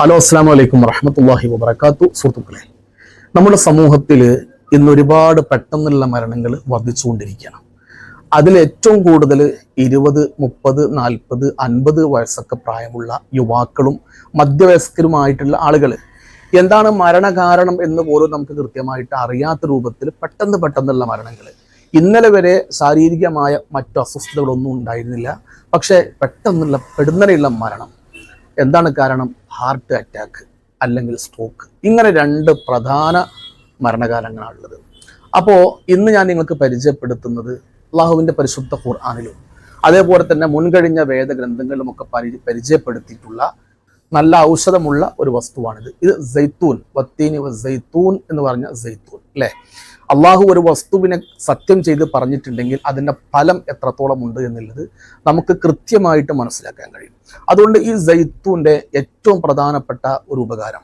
Hello, അസ്സാം വലൈക്കും വറഹമത്തല്ലാഹി വബറകാത്തു. സുഹൃത്തുക്കളെ, നമ്മുടെ സമൂഹത്തിൽ ഇന്ന് ഒരുപാട് പെട്ടെന്നുള്ള മരണങ്ങൾ വർദ്ധിച്ചുകൊണ്ടിരിക്കുകയാണ്. അതിൽ ഏറ്റവും കൂടുതൽ 20, 30, 40, 50 വയസ്സൊക്കെ പ്രായമുള്ള യുവാക്കളും മധ്യവയസ്കരുമായിട്ടുള്ള ആളുകൾ. എന്താണ് മരണകാരണം എന്ന് പോലും നമുക്ക് കൃത്യമായിട്ട് അറിയാത്ത രൂപത്തിൽ പെട്ടെന്നുള്ള മരണങ്ങൾ. ഇന്നലെ വരെ ശാരീരികമായ മറ്റു അസ്വസ്ഥതകളൊന്നും ഉണ്ടായിരുന്നില്ല, പക്ഷേ പെടുന്നനെയുള്ള മരണം. എന്താണ് കാരണം? ഹാർട്ട് അറ്റാക്ക് അല്ലെങ്കിൽ സ്ട്രോക്ക്. ഇങ്ങനെ രണ്ട് പ്രധാന മരണകാലങ്ങളാണുള്ളത്. അപ്പോൾ ഇന്ന് ഞാൻ നിങ്ങൾക്ക് പരിചയപ്പെടുത്തുന്നത് അള്ളാഹുവിൻ്റെ പരിശുദ്ധ ഖുർആനിലും അതേപോലെ തന്നെ മുൻകഴിഞ്ഞ വേദഗ്രന്ഥങ്ങളിലുമൊക്കെ പരിചയപ്പെടുത്തിയിട്ടുള്ള നല്ല ഔഷധമുള്ള ഒരു വസ്തുവാണിത്. ഇത് സൈത്തൂൻ, വത്തീനി സൈത്തൂൻ എന്ന് പറഞ്ഞ സൈത്തൂൻ അല്ലേ. അള്ളാഹു ഒരു വസ്തുവിനെ സത്യം ചെയ്ത് പറഞ്ഞിട്ടുണ്ടെങ്കിൽ അതിൻ്റെ ഫലം എത്രത്തോളം ഉണ്ട് എന്നുള്ളത് നമുക്ക് കൃത്യമായിട്ട് മനസ്സിലാക്കാൻ കഴിയും. അതുകൊണ്ട് ഈ സൈത്തൂൻ്റെ ഏറ്റവും പ്രധാനപ്പെട്ട ഒരു ഉപകാരം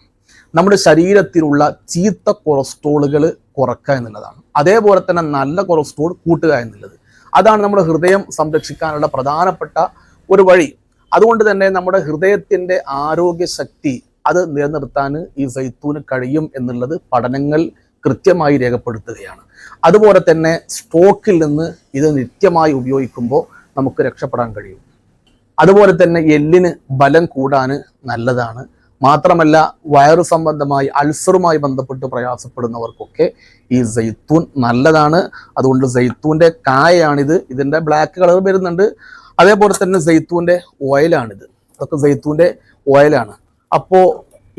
നമ്മുടെ ശരീരത്തിലുള്ള ചീത്ത കൊളസ്ട്രോളുകൾ കുറക്കുക എന്നുള്ളതാണ്. അതേപോലെ തന്നെ നല്ല കൊളസ്ട്രോൾ കൂട്ടുക എന്നുള്ളത്. അതാണ് നമ്മുടെ ഹൃദയം സംരക്ഷിക്കാനുള്ള പ്രധാനപ്പെട്ട ഒരു വഴി. അതുകൊണ്ട് തന്നെ നമ്മുടെ ഹൃദയത്തിൻ്റെ ആരോഗ്യശക്തി അത് നിലനിർത്താൻ ഈ സൈത്തൂന് കഴിയും എന്നുള്ളത് പഠനങ്ങൾ കൃത്യമായി രേഖപ്പെടുത്തുകയാണ്. അതുപോലെ തന്നെ സ്ട്രോക്കിൽ നിന്ന് ഇത് നിത്യമായി ഉപയോഗിക്കുമ്പോൾ നമുക്ക് രക്ഷപ്പെടാൻ കഴിയും. അതുപോലെ തന്നെ എല്ലിന് ബലം കൂടാൻ നല്ലതാണ്. മാത്രമല്ല വയറു സംബന്ധമായി അൾസറുമായി ബന്ധപ്പെട്ട് പ്രയാസപ്പെടുന്നവർക്കൊക്കെ ഈ സൈത്തൂൻ നല്ലതാണ്. അതുകൊണ്ട് സൈത്തൂൻ്റെ കായയാണിത്. ഇതിൻ്റെ ബ്ലാക്ക് കളർ വരുന്നുണ്ട്. അതേപോലെ തന്നെ സൈത്തൂൻ്റെ ഓയിലാണിത്. അതൊക്കെ സൈത്തൂൻ്റെ ഓയിലാണ്. അപ്പോൾ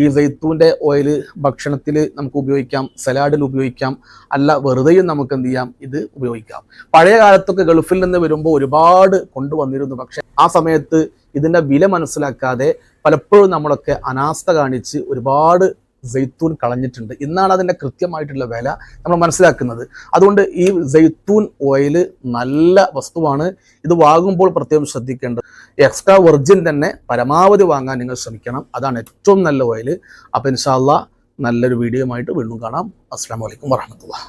ഈ സൈത്തൂൻ്റെ ഓയിൽ ഭക്ഷണത്തിൽ നമുക്ക് ഉപയോഗിക്കാം, സലാഡിൽ ഉപയോഗിക്കാം, അല്ല വെറുതെയും നമുക്ക് എന്ത് ചെയ്യാം, ഇത് ഉപയോഗിക്കാം. പഴയ കാലത്തൊക്കെ ഗൾഫിൽ നിന്ന് വരുമ്പോൾ ഒരുപാട് കൊണ്ടുവന്നിരുന്നു. പക്ഷെ ആ സമയത്ത് ഇതിൻ്റെ വില മനസ്സിലാക്കാതെ പലപ്പോഴും നമ്മളൊക്കെ അനാസ്ഥ കാണിച്ച് ഒരുപാട് സൈത്തൂൻ കളഞ്ഞിട്ടുണ്ട്. ഇന്നാണ് അതിൻ്റെ കൃത്യമായിട്ടുള്ള വില നമ്മൾ മനസ്സിലാക്കുന്നത്. അതുകൊണ്ട് ഈ സൈത്തൂൻ ഓയിൽ നല്ല വസ്തുവാണ്. ഇത് വാങ്ങുമ്പോൾ പ്രത്യേകം ശ്രദ്ധിക്കേണ്ടത് എക്സ്ട്രാ വെർജിൻ തന്നെ പരമാവധി വാങ്ങാൻ നിങ്ങൾ ശ്രമിക്കണം. അതാണ് ഏറ്റവും നല്ല ഓയിൽ. അപ്പോൾ ഇൻഷാ അല്ലാഹ് നല്ലൊരു വീഡിയോ ആയിട്ട് വീണ്ടും കാണാം. അസ്സലാമു അലൈക്കും വറഹ്മത്തുള്ളാഹി.